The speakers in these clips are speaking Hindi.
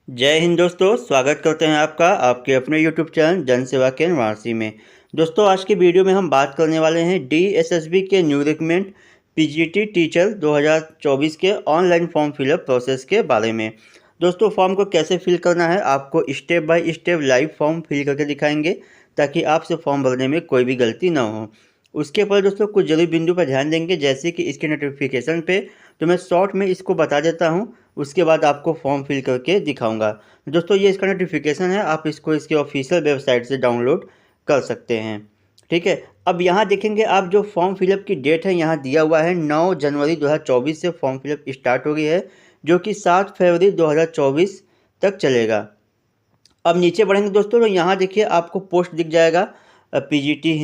जय हिंद दोस्तों, स्वागत करते हैं आपका आपके अपने यूट्यूब चैनल जन सेवा केंद्र वाराणसी में। दोस्तों, आज की वीडियो में हम बात करने वाले हैं DSSB के न्यू रिक्रूटमेंट PGT टीचर 2024 के ऑनलाइन फॉर्म फिलअप प्रोसेस के बारे में। दोस्तों, फॉर्म को कैसे फिल करना है आपको step by step live form fill करके दिखाएंगे ताकि आपसे फॉर्म भरने में कोई भी गलती ना हो। उसके पर दोस्तों कुछ जरूरी बिंदु पर ध्यान देंगे, जैसे कि इसके नोटिफिकेशन पे तो मैं शॉर्ट में इसको बता देता हूँ, उसके बाद आपको फॉर्म फिल करके दिखाऊंगा। दोस्तों, ये इसका नोटिफिकेशन है, आप इसको इसके ऑफिशियल वेबसाइट से डाउनलोड कर सकते हैं। ठीक है, अब यहाँ देखेंगे आप जो फॉर्म फिलअप की डेट है यहाँ दिया हुआ है 9 जनवरी 2024 से फॉर्म फिलअप स्टार्ट हो गई है, जो कि 7 फरवरी 2024 तक चलेगा। अब नीचे बढ़ेंगे दोस्तों तो यहाँ देखिए आपको पोस्ट दिख जाएगा PGT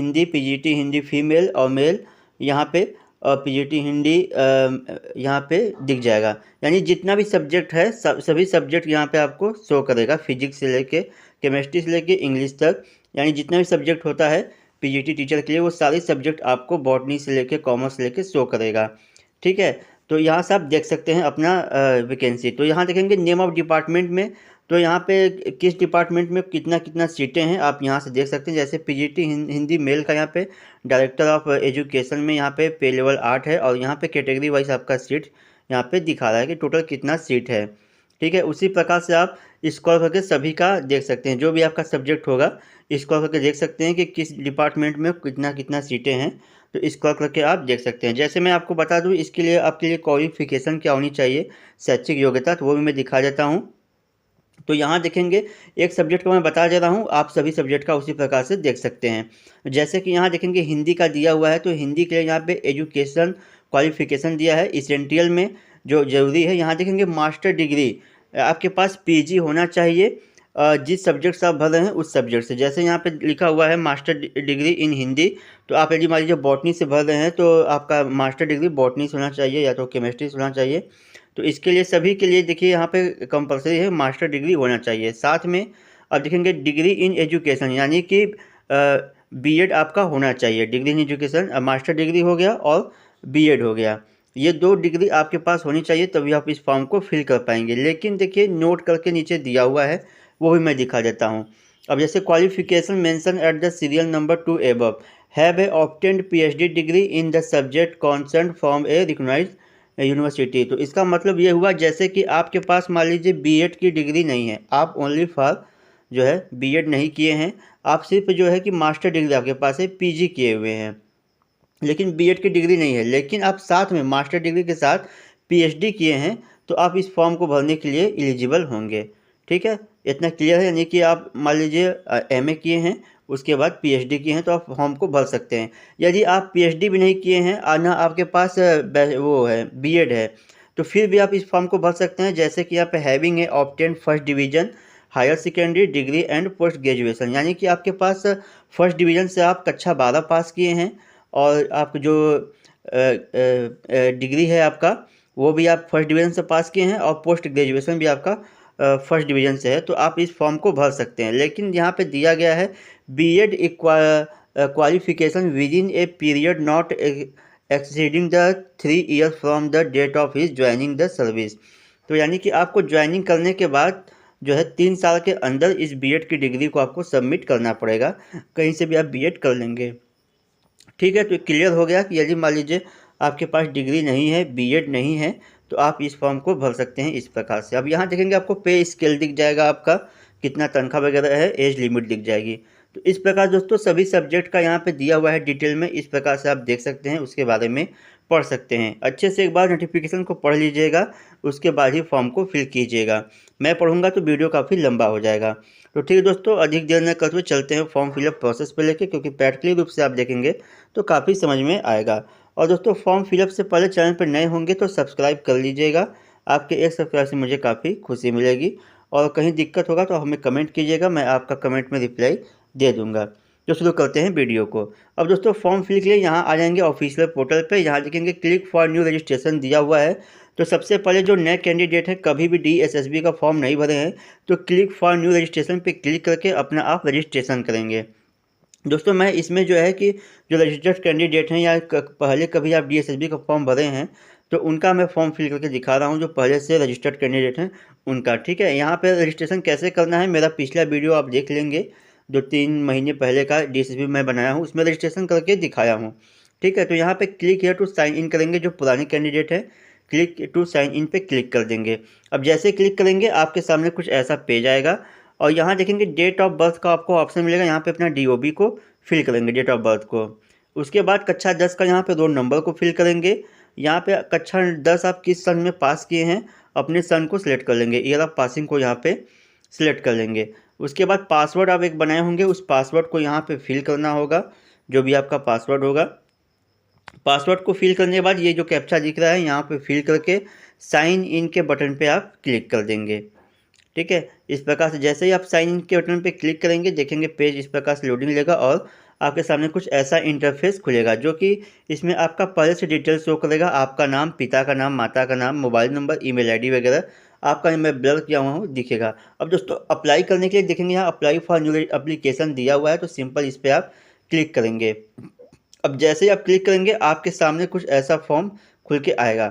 हिंदी फीमेल और मेल। यहाँ पे PGT हिंदी यहाँ पे दिख जाएगा, यानी जितना भी सब्जेक्ट है सभी सब्जेक्ट यहाँ पे आपको शो करेगा, फिजिक्स से लेके केमिस्ट्री से लेके इंग्लिश तक, यानी जितना भी सब्जेक्ट होता है PGT टीचर के लिए वो सारे सब्जेक्ट आपको बॉटनी से लेके कॉमर्स से लेके शो करेगा। ठीक है, तो यहाँ से आप देख सकते हैं अपना वैकेंसी। तो यहाँ देखेंगे नेम ऑफ डिपार्टमेंट में, तो यहाँ पे किस डिपार्टमेंट में कितना कितना सीटें हैं आप यहाँ से देख सकते हैं। जैसे PGT हिंदी मेल का यहाँ पे डायरेक्टर ऑफ एजुकेशन में यहाँ पे लेवल 8 है, और यहाँ पे कैटेगरी वाइज आपका सीट यहाँ पे दिखा रहा है कि टोटल कितना सीट है। ठीक है, उसी प्रकार से आप स्क्रॉल करके सभी का देख सकते हैं, जो भी आपका सब्जेक्ट होगा स्क्रॉल करके देख सकते हैं कि किस डिपार्टमेंट में कितना कितना सीटें हैं, तो स्क्रॉल करके आप देख सकते हैं। जैसे मैं आपको बता दूं, इसके लिए आपके लिए क्वालिफिकेशन क्या होनी चाहिए, शैक्षिक योग्यता, तो वो भी मैं दिखा देता हूं। तो यहाँ देखेंगे एक सब्जेक्ट को मैं बता दे रहा हूँ, आप सभी सब्जेक्ट का उसी प्रकार से देख सकते हैं। जैसे कि यहाँ देखेंगे हिंदी का दिया हुआ है, तो हिंदी के लिए यहाँ पे एजुकेशन क्वालिफिकेशन दिया है इसेंटियल में, जो ज़रूरी है। यहाँ देखेंगे मास्टर डिग्री आपके पास PG होना चाहिए जिस सब्जेक्ट से आप भर रहे हैं उस सब्जेक्ट से। जैसे यहाँ पे लिखा हुआ है मास्टर डिग्री इन हिंदी, तो आप यदि मान लीजिए बॉटनी से भर रहे हैं तो आपका मास्टर डिग्री बॉटनी से होना चाहिए या तो केमिस्ट्री से होना चाहिए। तो इसके लिए सभी के लिए देखिए यहाँ पे कंपलसरी है मास्टर डिग्री होना चाहिए। साथ में अब देखेंगे डिग्री इन एजुकेशन, यानी कि B.Ed आपका होना चाहिए। Degree in education master degree हो गया और B.Ed हो गया, ये 2 डिग्री आपके पास होनी चाहिए, तभी आप इस फॉर्म को फिल कर पाएंगे। लेकिन देखिए नोट करके नीचे दिया हुआ है, वो भी मैं दिखा देता हूँ। अब जैसे qualification mention at the serial number 2 above have a obtained PhD degree in the subject concern from a recognised university. तो इसका मतलब ये हुआ जैसे कि आपके पास मान लीजिए B.Ed की डिग्री नहीं है, आप ओनली फॉर जो है B.Ed नहीं किए हैं, आप सिर्फ जो है कि मास्टर डिग्री आपके पास है, PG किए हुए हैं, लेकिन B.Ed की डिग्री नहीं है, लेकिन आप साथ में मास्टर डिग्री के साथ PhD किए हैं, तो आप इस फॉर्म को भरने के लिए एलिजिबल होंगे। ठीक है, इतना क्लियर है। यानी कि आप मान लीजिए MA किए हैं, उसके बाद PhD किए हैं, तो आप फॉर्म को भर सकते हैं। यदि आप PhD भी नहीं किए हैं और ना आपके पास वो है B.Ed है, तो फिर भी आप इस फॉर्म को भर सकते हैं। जैसे कि यहाँ पे having a obtain first division higher secondary degree and post graduation, यानी कि आपके पास फर्स्ट डिवीज़न से आप कक्षा 12 पास किए हैं, और आप जो डिग्री है आपका वो भी आप फर्स्ट डिवीज़न से पास किए हैं, और पोस्ट ग्रेजुएशन भी आपका फर्स्ट डिवीज़न से है, तो आप इस फॉर्म को भर सकते हैं। लेकिन यहाँ पे दिया गया है B.Ed qualification within a period not exceeding the 3 year from the date of his joining the service. तो यानी कि आपको ज्वाइनिंग करने के बाद जो है 3 साल के अंदर इस B.Ed की डिग्री को आपको सबमिट करना पड़ेगा, कहीं से भी आप B.Ed कर लेंगे। ठीक है, तो क्लियर हो गया कि यदि मान लीजिए आपके पास डिग्री नहीं है, B.Ed नहीं है, तो आप इस फॉर्म को भर सकते हैं इस प्रकार से। अब यहाँ देखेंगे आपको पे स्केल दिख जाएगा, आपका कितना तनख्वाह वगैरह है, एज लिमिट दिख जाएगी। तो इस प्रकार दोस्तों सभी सब्जेक्ट का यहाँ पे दिया हुआ है डिटेल में, इस प्रकार से आप देख सकते हैं, उसके बारे में पढ़ सकते हैं। अच्छे से एक बार नोटिफिकेशन को पढ़ लीजिएगा, उसके बाद ही फॉर्म को फिल कीजिएगा। मैं पढ़ूंगा तो वीडियो काफ़ी लंबा हो जाएगा। तो ठीक है दोस्तों, अधिक देर न करते हुए चलते हैं फॉर्म फिलअप प्रोसेस पे लेके, क्योंकि प्रैक्टिकली रूप से आप देखेंगे तो काफ़ी समझ में आएगा। और दोस्तों, फॉर्म फिलअप से पहले चैनल पर नए होंगे तो सब्सक्राइब कर लीजिएगा, आपके एक सब्सक्राइब से मुझे काफ़ी खुशी मिलेगी। और कहीं दिक्कत होगा तो हमें कमेंट कीजिएगा, मैं आपका कमेंट में रिप्लाई दे दूँगा। तो शुरू करते हैं वीडियो को। अब दोस्तों फॉर्म फिल के लिए यहाँ आ जाएंगे ऑफिशियल पोर्टल पे, यहाँ देखेंगे क्लिक फॉर न्यू रजिस्ट्रेशन दिया हुआ है। तो सबसे पहले जो नए कैंडिडेट है कभी भी DSSB का फॉर्म नहीं भरे हैं, तो क्लिक फॉर न्यू रजिस्ट्रेशन पे क्लिक करके अपना आप रजिस्ट्रेशन करेंगे। दोस्तों, मैं इसमें जो है कि जो रजिस्टर्ड कैंडिडेट हैं या पहले कभी आप DSSB का फॉर्म भरे हैं, तो उनका मैं फॉर्म फिल करके दिखा रहा हूं। जो पहले से रजिस्टर्ड कैंडिडेट हैं उनका, ठीक है। यहाँ पे रजिस्ट्रेशन कैसे करना है, मेरा पिछला वीडियो आप देख लेंगे, जो 3 महीने पहले का DSSB मैं बनाया हूँ, उसमें रजिस्ट्रेशन करके दिखाया हूँ, ठीक है। तो यहाँ पे click here to sign in करेंगे, जो पुराने कैंडिडेट हैं क्लिक टू साइन इन पे क्लिक कर देंगे। अब जैसे क्लिक करेंगे आपके सामने कुछ ऐसा पेज आएगा, और यहाँ देखेंगे डेट ऑफ बर्थ का आपको ऑप्शन मिलेगा, यहाँ पे अपना DOB को फिल करेंगे, डेट ऑफ बर्थ को। उसके बाद कक्षा 10 का यहाँ पे रोल नंबर को फिल करेंगे। यहाँ पे कक्षा 10 आप किस सन में पास किए हैं, अपने सन को सिलेक्ट कर लेंगे, ईयर ऑफ पासिंग को यहाँ पे सिलेक्ट कर लेंगे। उसके बाद पासवर्ड आप एक बनाए होंगे, उस पासवर्ड को यहाँ पे फिल करना होगा, जो भी आपका पासवर्ड होगा। पासवर्ड को फिल करने के बाद ये जो कैप्चा दिख रहा है यहाँ पे फिल करके साइन इन के बटन पे आप क्लिक कर देंगे, ठीक है। इस प्रकार से जैसे ही आप साइन इन के बटन पे क्लिक करेंगे देखेंगे पेज इस प्रकार से लोडिंग लेगा, और आपके सामने कुछ ऐसा इंटरफेस खुलेगा, जो कि इसमें आपका पहले से डिटेल शो करेगा, आपका नाम, पिता का नाम, माता का नाम, मोबाइल नंबर, ईमेल आईडी वगैरह आपका मैं ब्लर किया हुआ हूँ दिखेगा। अब दोस्तों अप्लाई करने के लिए देखेंगे यहाँ अप्लाई फॉर न्यू एप्लीकेशन दिया हुआ है, तो सिंपल इस पर आप क्लिक करेंगे। अब जैसे ही आप क्लिक करेंगे आपके सामने कुछ ऐसा फॉर्म खुल के आएगा,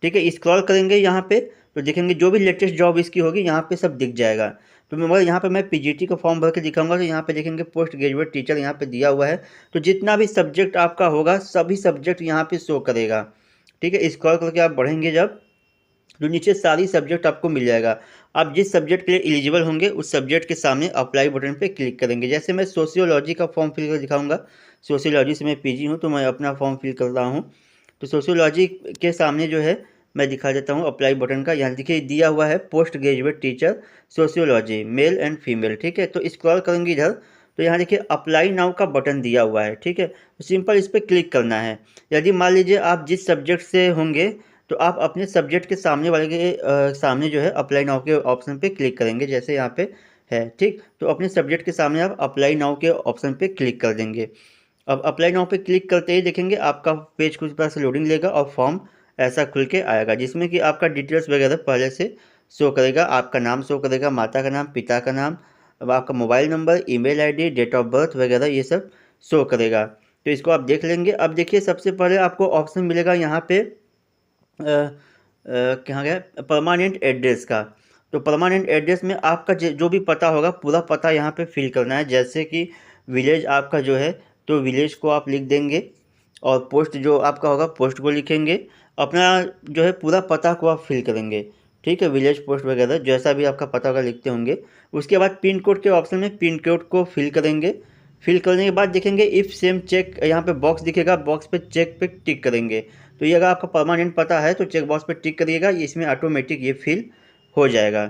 ठीक है। स्क्रॉल करेंगे यहाँ पे तो देखेंगे जो भी लेटेस्ट जॉब इसकी होगी यहाँ पे सब दिख जाएगा। तो मैं यहाँ पे मैं PGT का फॉर्म भर के दिखाऊंगा, तो यहाँ पे देखेंगे पोस्ट ग्रेजुएट टीचर यहाँ पे दिया हुआ है, तो जितना भी सब्जेक्ट आपका होगा सभी सब्जेक्ट यहाँ पे शो करेगा, ठीक है। स्क्रॉल करके आप बढ़ेंगे जब, तो नीचे सारी सब्जेक्ट आपको मिल जाएगा। आप जिस सब्जेक्ट के लिए एलिजिबल होंगे उस सब्जेक्ट के सामने अप्लाई बटन पे क्लिक करेंगे। जैसे मैं सोशियोलॉजी का फॉर्म फिल कर दिखाऊंगा, सोशियोलॉजी से मैं PG हूँ तो मैं अपना फॉर्म फिल कर रहा हूँ। तो सोशियोलॉजी के सामने जो है मैं दिखा देता हूँ अप्लाई बटन का, यहाँ देखिए दिया हुआ है post graduate teacher sociology male and female, ठीक है। तो स्क्रॉल करेंगे इधर तो यहाँ देखिए अप्लाई नाउ का बटन दिया हुआ है, ठीक है। तो सिंपल इस पर क्लिक करना है। यदि मान लीजिए आप जिस सब्जेक्ट से होंगे तो आप अपने सब्जेक्ट के सामने वाले के सामने जो है अप्लाई नाउ के ऑप्शन पे क्लिक करेंगे, जैसे यहाँ पे है, ठीक। तो अपने सब्जेक्ट के सामने आप अप्लाई नाउ के ऑप्शन पे क्लिक कर देंगे। अब अप्लाई नाउ पे क्लिक करते ही देखेंगे आपका पेज कुछ तरह से लोडिंग लेगा और फॉर्म ऐसा खुल के आएगा, जिसमें कि आपका डिटेल्स वगैरह पहले से शो करेगा, आपका नाम शो करेगा, माता का नाम, पिता का नाम, अब आपका mobile number, email ID, date of birth वगैरह ये सब शो करेगा। तो इसको आप देख लेंगे। अब देखिए सबसे पहले आपको ऑप्शन मिलेगा यहाँ पे कहाँ गया, परमानेंट एड्रेस का। तो परमानेंट एड्रेस में आपका जो भी पता होगा पूरा पता यहाँ पे फिल करना है। जैसे कि विलेज आपका जो है तो विलेज को आप लिख देंगे, और पोस्ट जो आपका होगा पोस्ट को लिखेंगे, अपना जो है पूरा पता को आप फिल करेंगे, ठीक है। विलेज पोस्ट वगैरह जैसा भी आपका पता होगा लिखते होंगे। उसके बाद पिन कोड के ऑप्शन में पिन कोड को फिल करेंगे। फिल करने के बाद देखेंगे इफ़ सेम चेक, यहाँ पे बॉक्स दिखेगा, बॉक्स पे चेक पे टिक करेंगे। तो ये अगर आपका परमानेंट पता है तो चेक बॉक्स पे टिक करिएगा, इसमें ऑटोमेटिक ये फिल हो जाएगा।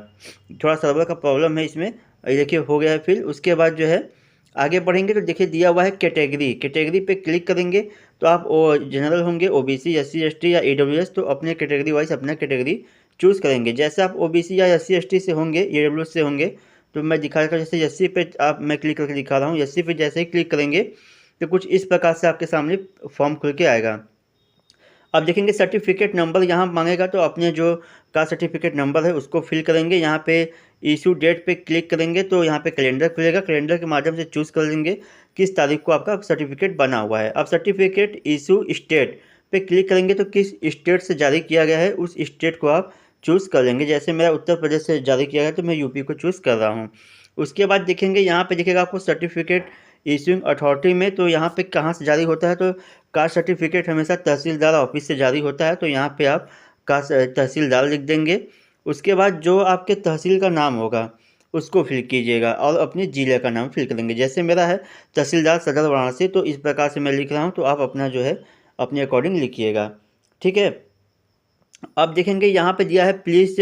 थोड़ा सर्वर का प्रॉब्लम है इसमें, ये देखिए हो गया है फिल। उसके बाद जो है आगे बढ़ेंगे तो देखिए दिया हुआ है कैटेगरी, कैटेगरी पे क्लिक करेंगे तो आप जनरल होंगे, OBC, SC ST या AWS, तो अपने कैटेगरी वाइज अपना कैटेगरी चूज़ करेंगे। जैसे आप OBC या SC ST से होंगे, AWS से होंगे, तो मैं दिखा रहा हूँ। जैसे SC पे आप मैं क्लिक करके दिखा रहा हूँ, SC पे जैसे ही क्लिक करेंगे तो कुछ इस प्रकार से आपके सामने फॉर्म खुल के आएगा। अब देखेंगे सर्टिफिकेट नंबर यहाँ मांगेगा, तो अपने जो कास्ट सर्टिफिकेट नंबर है उसको फिल करेंगे। यहाँ पे इशू डेट पे क्लिक करेंगे तो यहाँ पे कैलेंडर खुलेगा, कैलेंडर के माध्यम से चूज़ कर लेंगे किस तारीख को आपका सर्टिफिकेट बना हुआ है। अब सर्टिफिकेट इशू स्टेट पे क्लिक करेंगे तो किस स्टेट से जारी किया गया है उस स्टेट को आप चूज़ कर लेंगे। जैसे मेरा उत्तर प्रदेश से जारी किया गया तो मैं UP को चूज़ कर रहा हूँ। उसके बाद देखेंगे यहाँ पे दिखेगा आपको सर्टिफिकेट इशूइंग अथॉरिटी में, तो यहाँ पे कहाँ से जारी होता है, तो कास्ट सर्टिफिकेट हमेशा तहसीलदार ऑफिस से जारी होता है, तो यहाँ पे आप कास्ट तहसीलदार लिख देंगे। उसके बाद जो आपके तहसील का नाम होगा उसको फिल कीजिएगा और अपने ज़िले का नाम फिल करेंगे। जैसे मेरा है तहसीलदार सदर वाराणसी, तो इस प्रकार से मैं लिख रहा हूँ, तो आप अपना जो है अपने अकॉर्डिंग लिखिएगा, ठीक है। अब देखेंगे यहाँ पे दिया है please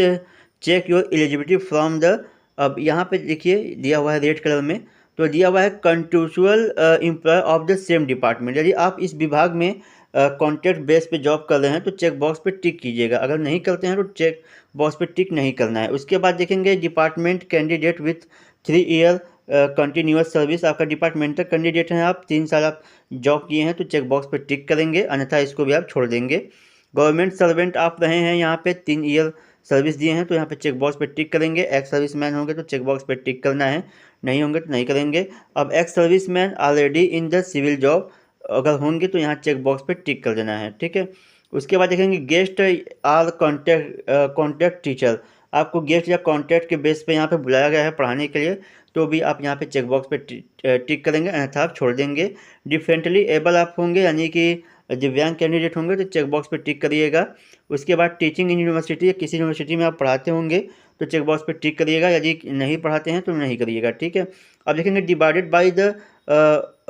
check your eligibility from the, अब यहाँ पे देखिए दिया हुआ है रेड कलर में, तो दिया हुआ है contractual employ of the same department. यदि आप इस विभाग में कॉन्ट्रैक्ट बेस पे जॉब कर रहे हैं तो चेक बॉक्स पे टिक कीजिएगा, अगर नहीं करते हैं तो चेक बॉक्स पे टिक नहीं करना है। उसके बाद देखेंगे department candidate with 3 year continuous service, आपका डिपार्टमेंटल कैंडिडेट हैं, आप 3 साल आप जॉब किए हैं तो चेक बॉक्स पे टिक करेंगे, अन्यथा इसको भी आप छोड़ देंगे। गवर्नमेंट सर्वेंट आप रहे हैं, यहाँ पे 3 ईयर सर्विस दिए हैं तो यहाँ पे चेक बॉक्स पे टिक करेंगे। एक्स सर्विस मैन होंगे तो चेक बॉक्स पे टिक करना है, नहीं होंगे तो नहीं करेंगे। अब ex serviceman already in the civil job, अगर होंगे तो यहाँ चेक बॉक्स पे टिक कर देना है, ठीक है। उसके बाद देखेंगे गेस्ट आर कॉन्टैक्ट टीचर, आपको गेस्ट या कॉन्टैक्ट के बेस पे यहाँ पे बुलाया गया है पढ़ाने के लिए, तो भी आप यहाँ पे चेकबॉक्स पे टिक करेंगे, अन्यथा आप छोड़ देंगे। डिफरेंटली एबल आप होंगे यानी कि दिव्यांग कैंडिडेट होंगे तो चेकबॉक्स पे टिक करिएगा। उसके बाद टीचिंग इन यूनिवर्सिटी या किसी यूनिवर्सिटी में आप पढ़ाते होंगे तो चेकबॉक्स पे टिक करिएगा, यदि नहीं पढ़ाते हैं तो नहीं करिएगा, ठीक है। अब देखेंगे डिवाइडेड बाय द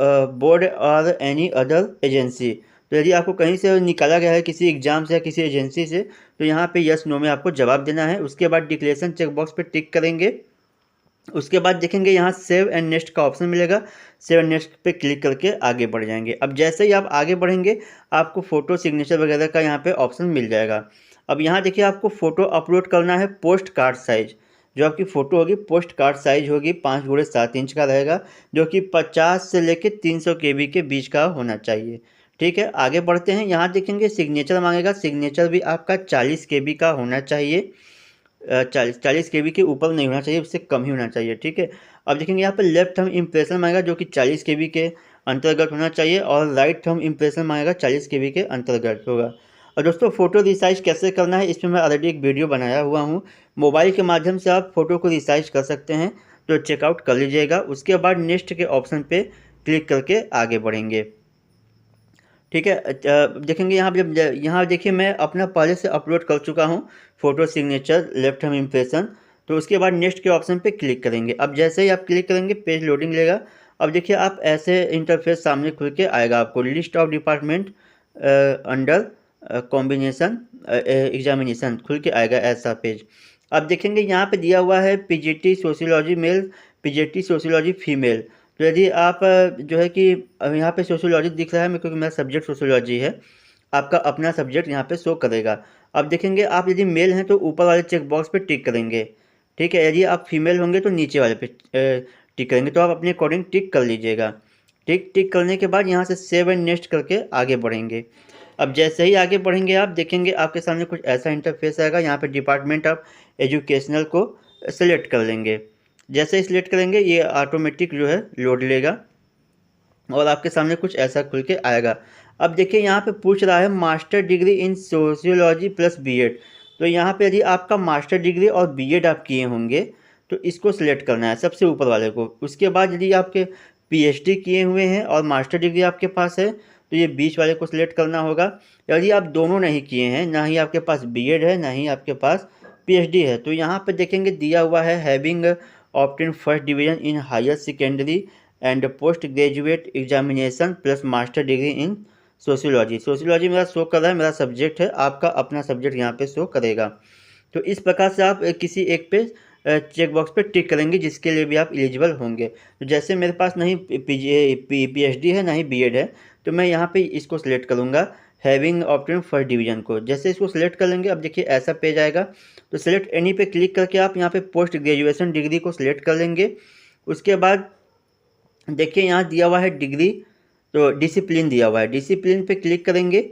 बोर्ड और एनी अदर एजेंसी, तो यदि आपको कहीं से निकाला गया है किसी एग्जाम से या किसी एजेंसी से, तो यहाँ पे यस नो में आपको जवाब देना है। उसके बाद डिक्लेरेशन चेकबॉक्स पे टिक करेंगे। उसके बाद देखेंगे यहाँ सेव एंड नेक्स्ट का ऑप्शन मिलेगा, सेव एंड नेक्स्ट पे क्लिक करके आगे बढ़ जाएंगे। अब जैसे ही आप आगे बढ़ेंगे आपको फ़ोटो सिग्नेचर वगैरह का यहाँ पे ऑप्शन मिल जाएगा। अब यहाँ देखिए आपको फ़ोटो अपलोड करना है पोस्ट कार्ड साइज, जो आपकी फ़ोटो होगी पोस्ट कार्ड साइज होगी 5x7 इंच का रहेगा, जो कि 50 से लेके 300 KB के बीच का होना चाहिए, ठीक है। आगे बढ़ते हैं, यहाँ देखेंगे सिग्नेचर मांगेगा, सिग्नेचर भी आपका 40 KB का होना चाहिए, 40 KB के ऊपर नहीं होना चाहिए, उससे कम ही होना चाहिए, ठीक है। अब देखेंगे यहाँ पर लेफ्ट थंब इम्प्रेशन मांगेगा जो कि 40 KB के अंतर्गत होना चाहिए, और राइट थंब इम्प्रेशन मांगेगा 40 KB के अंतर्गत होगा। और दोस्तों फ़ोटो रिसाइज कैसे करना है, इसमें मैं ऑलरेडी एक वीडियो बनाया हुआ हूँ, मोबाइल के माध्यम से आप फ़ोटो को रिसाइज कर सकते हैं, तो चेकआउट कर लीजिएगा। उसके बाद नेक्स्ट के ऑप्शन पे क्लिक करके आगे बढ़ेंगे, ठीक है। देखेंगे यहाँ जब यहाँ देखिए मैं अपना पहले से अपलोड कर चुका हूँ photo signature left hand impression, तो उसके बाद नेक्स्ट के ऑप्शन पे क्लिक करेंगे। अब जैसे ही आप क्लिक करेंगे पेज लोडिंग लेगा। अब देखिए आप ऐसे इंटरफेस सामने खुल के आएगा, आपको list of department under combination examination खुल के आएगा ऐसा पेज। अब देखेंगे यहाँ पे दिया हुआ है PGT sociology male, PGT sociology female, तो यदि आप जो है कि यहाँ पे सोशियोलॉजी दिख रहा है क्योंकि मेरा सब्जेक्ट सोशियोलॉजी है, आपका अपना सब्जेक्ट यहाँ पे शो करेगा। अब देखेंगे आप यदि मेल हैं तो ऊपर वाले चेक बॉक्स पे टिक करेंगे, ठीक है। यदि आप फीमेल होंगे तो नीचे वाले पे टिक करेंगे, तो आप अपने अकॉर्डिंग टिक कर लीजिएगा। टिक करने के बाद यहाँ से सेव एंड नेक्स्ट करके आगे बढ़ेंगे। अब जैसे ही आगे बढ़ेंगे आप देखेंगे आपके सामने कुछ ऐसा इंटरफेस आएगा, यहाँ पे डिपार्टमेंट ऑफ एजुकेशनल को सेलेक्ट कर लेंगे। जैसे ही सिलेक्ट करेंगे ये ऑटोमेटिक जो है लोड लेगा और आपके सामने कुछ ऐसा खुल के आएगा। अब देखिए यहाँ पे पूछ रहा है master degree in sociology plus BEd, तो यहाँ पे यदि आपका मास्टर डिग्री और बीएड आप किए होंगे तो इसको सिलेक्ट करना है सबसे ऊपर वाले को। उसके बाद यदि आपके पीएचडी किए हुए हैं और मास्टर डिग्री आपके पास है तो ये बीच वाले को सिलेक्ट करना होगा। यदि आप दोनों नहीं किए हैं, ना ही आपके पास बीएड है ना ही आपके पास पीएचडी है, तो यहाँ पे देखेंगे दिया हुआ है having obtain first division in higher secondary and post graduate examination plus master degree in sociology. Sociology मेरा शो कर रहा है, मेरा सब्जेक्ट है, आपका अपना सब्जेक्ट यहाँ पे शो करेगा। तो इस प्रकार से आप किसी एक पे चेक बॉक्स पे टिक करेंगे जिसके लिए भी आप एलिजिबल होंगे। तो जैसे मेरे पास नहीं पीएचडी है ना ही बीएड है, तो मैं यहाँ पे इसको सिलेक्ट करूँगा हैविंग ऑब्टेन फर्स्ट डिवीजन को। जैसे इसको सिलेक्ट कर लेंगे अब देखिए ऐसा पेज आएगा, तो सिलेक्ट एनी पे क्लिक करके आप यहाँ पे पोस्ट ग्रेजुएशन डिग्री को सिलेक्ट कर लेंगे। उसके बाद देखिए यहाँ दिया हुआ है डिग्री, तो डिसिप्लिन दिया हुआ है, डिसिप्लिन पे क्लिक करेंगे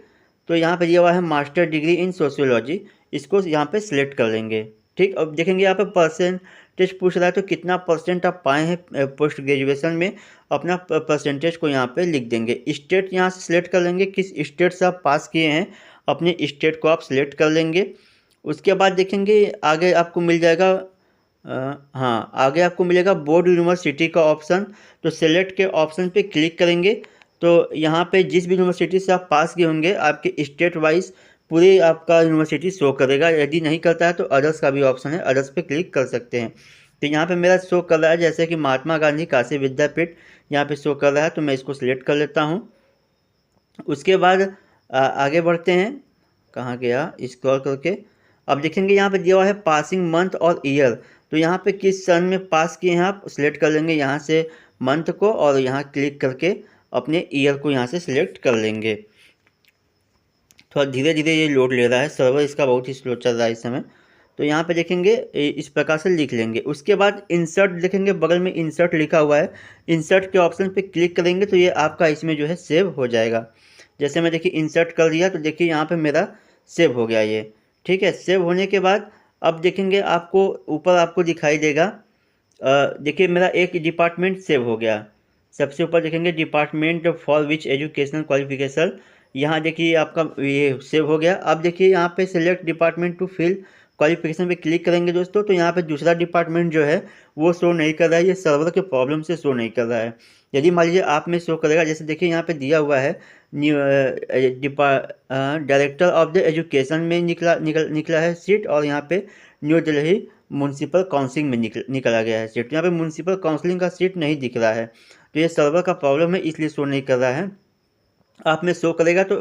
तो यहाँ पे दिया हुआ है मास्टर डिग्री इन सोशियोलॉजी, इसको यहाँ पे सिलेक्ट कर लेंगे, ठीक। अब देखेंगे यहाँ पे परसेंटेज पूछ रहा है, तो कितना परसेंट आप पाए हैं पोस्ट ग्रेजुएशन में, अपना परसेंटेज को यहाँ पे लिख देंगे। स्टेट यहाँ से सिलेक्ट कर लेंगे, किस स्टेट से आप पास किए हैं अपने स्टेट को आप सिलेक्ट कर लेंगे। उसके बाद देखेंगे आगे आपको मिल जाएगा हाँ आगे आपको मिलेगा बोर्ड यूनिवर्सिटी का ऑप्शन, तो सेलेक्ट के ऑप्शन पे क्लिक करेंगे तो यहाँ पे जिस भी यूनिवर्सिटी से आप पास किए होंगे आपके स्टेट वाइज पूरी आपका यूनिवर्सिटी शो करेगा। यदि नहीं करता है तो अदर्स का भी ऑप्शन है, अदर्स पे क्लिक कर सकते हैं। तो यहाँ पे मेरा शो कर रहा है जैसे कि महात्मा गांधी काशी विद्यापीठ यहाँ पे शो कर रहा है, तो मैं इसको सिलेक्ट कर लेता हूँ। उसके बाद आगे बढ़ते हैं, कहाँ गया स्क्रॉल करके। अब देखेंगे यहाँ पे दिया हुआ है पासिंग मंथ और ईयर, तो यहाँ पे किस सन में पास किए हैं आप सिलेक्ट कर लेंगे यहाँ से मंथ को, और यहाँ क्लिक करके अपने ईयर को यहाँ से सिलेक्ट कर लेंगे। थोड़ा धीरे धीरे ये लोड ले रहा है, सर्वर इसका बहुत ही स्लो चल रहा है इस समय। तो यहाँ पे देखेंगे इस प्रकार से लिख लेंगे। उसके बाद इंसर्ट देखेंगे, बगल में इंसर्ट लिखा हुआ है, इंसर्ट के ऑप्शन पे क्लिक करेंगे तो ये आपका इसमें जो है सेव हो जाएगा। जैसे मैं देखिए इंसर्ट कर दिया तो देखिए यहाँ पे मेरा सेव हो गया ये, ठीक है। सेव होने के बाद अब देखेंगे आपको ऊपर आपको दिखाई देगा, देखिए मेरा एक डिपार्टमेंट सेव हो गया। सबसे ऊपर देखेंगे department for which educational qualification, यहाँ देखिए आपका ये सेव हो गया। अब देखिए यहाँ पे select department to fill qualification पे क्लिक करेंगे दोस्तों तो यहाँ पे दूसरा डिपार्टमेंट जो है वो शो नहीं कर रहा है, ये सर्वर के प्रॉब्लम से शो नहीं कर रहा है। यदि मान लीजिए आप में शो करेगा, जैसे देखिए यहाँ पे दिया हुआ है new director of the education में निकला है सीट, और यहाँ पे न्यू दिल्ली म्यूनसिपल काउंसिलिंग में निकला गया है सीट। यहाँ पे म्यूनसिपल काउंसिलिंग का सीट नहीं दिख रहा है, तो ये सर्वर का प्रॉब्लम है, इसलिए शो नहीं कर रहा है। आप में शो करेगा तो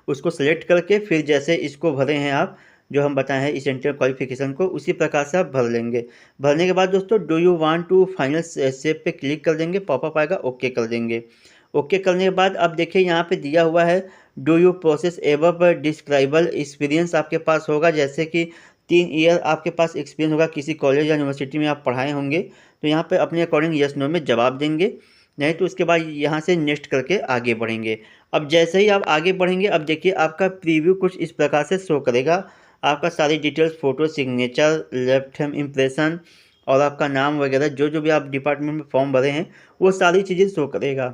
उसको सेलेक्ट करके फिर जैसे इसको भरे हैं आप, जो हम बताए हैं इसेंशियल क्वालिफिकेशन को, उसी प्रकार से आप भर लेंगे। भरने के बाद दोस्तों do you want to final save पे क्लिक कर देंगे, पॉपअप आएगा, ओके कर देंगे। ओके करने के बाद अब देखिए यहाँ पे दिया हुआ है do you possess above described experience आपके पास होगा, जैसे कि 3 ईयर आपके पास एक्सपीरियंस होगा, किसी कॉलेज या यूनिवर्सिटी में आप पढ़ाए होंगे, तो यहाँ पे अपने अकॉर्डिंग यस नो में जवाब देंगे, नहीं तो उसके बाद यहाँ से नेक्स्ट करके आगे बढ़ेंगे। अब जैसे ही आप आगे बढ़ेंगे, अब देखिए आपका प्रीव्यू कुछ इस प्रकार से शो करेगा। आपका सारी details, photo, signature, left hand impression और आपका नाम वगैरह जो जो भी आप डिपार्टमेंट में फॉर्म भरे हैं वो सारी चीज़ें शो करेगा।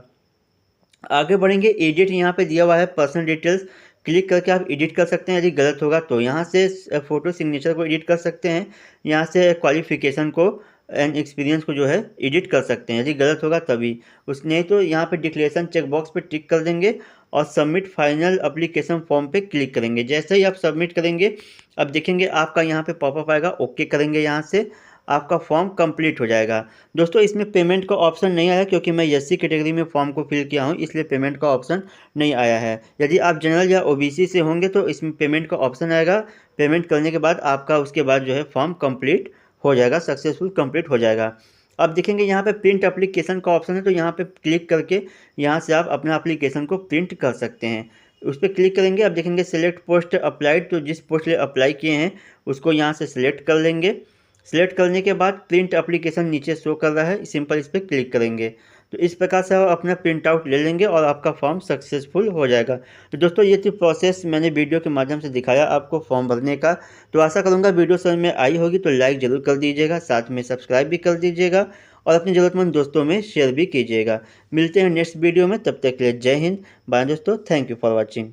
आगे बढ़ेंगे, एडिट यहाँ पे दिया हुआ है पर्सनल डिटेल्स, क्लिक करके आप एडिट कर सकते हैं। यदि गलत होगा तो यहाँ से फ़ोटो सिग्नेचर को एडिट कर सकते हैं, यहाँ से क्वालिफिकेशन को एंड एक्सपीरियंस को जो है एडिट कर सकते हैं, यदि गलत होगा तभी। उस नहीं तो यहाँ पे डिक्लेरेशन चेक बॉक्स पे टिक कर देंगे और सबमिट फाइनल एप्लीकेशन फॉर्म पे क्लिक करेंगे। जैसे ही आप सबमिट करेंगे, अब देखेंगे आपका यहाँ पे पॉपअप आएगा, ओके करेंगे, यहाँ से आपका फॉर्म कंप्लीट हो जाएगा। दोस्तों इसमें पेमेंट का ऑप्शन नहीं आया, क्योंकि मैं एससी कैटेगरी में फॉर्म को फिल किया हूँ, इसलिए पेमेंट का ऑप्शन नहीं आया है। यदि आप जनरल या ओबीसी से होंगे तो इसमें पेमेंट का ऑप्शन आएगा। पेमेंट करने के बाद आपका उसके बाद जो है फॉर्म कंप्लीट हो जाएगा, सक्सेसफुल कंप्लीट हो जाएगा। अब देखेंगे यहाँ पे प्रिंट एप्लीकेशन का ऑप्शन है, तो यहाँ पे क्लिक करके यहाँ से आप अपना एप्लीकेशन को प्रिंट कर सकते हैं। उस पर क्लिक करेंगे, अब देखेंगे सिलेक्ट पोस्ट अप्लाइड, तो जिस पोस्ट लिए अप्लाई किए हैं उसको यहाँ से सिलेक्ट कर लेंगे। सिलेक्ट करने के बाद प्रिंट एप्लीकेशन नीचे शो कर रहा है, सिंपल इस पर क्लिक करेंगे, तो इस प्रकार से आप अपना प्रिंट आउट ले लेंगे और आपका फॉर्म सक्सेसफुल हो जाएगा। तो दोस्तों ये थी प्रोसेस, मैंने वीडियो के माध्यम से दिखाया आपको फॉर्म भरने का। तो आशा करूँगा वीडियो समझ में आई होगी, तो लाइक ज़रूर कर दीजिएगा, साथ में सब्सक्राइब भी कर दीजिएगा और अपने ज़रूरतमंद दोस्तों में शेयर भी कीजिएगा। मिलते हैं नेक्स्ट वीडियो में, तब तक के लिए जय हिंद, बाय दोस्तों, थैंक यू फॉर वॉचिंग।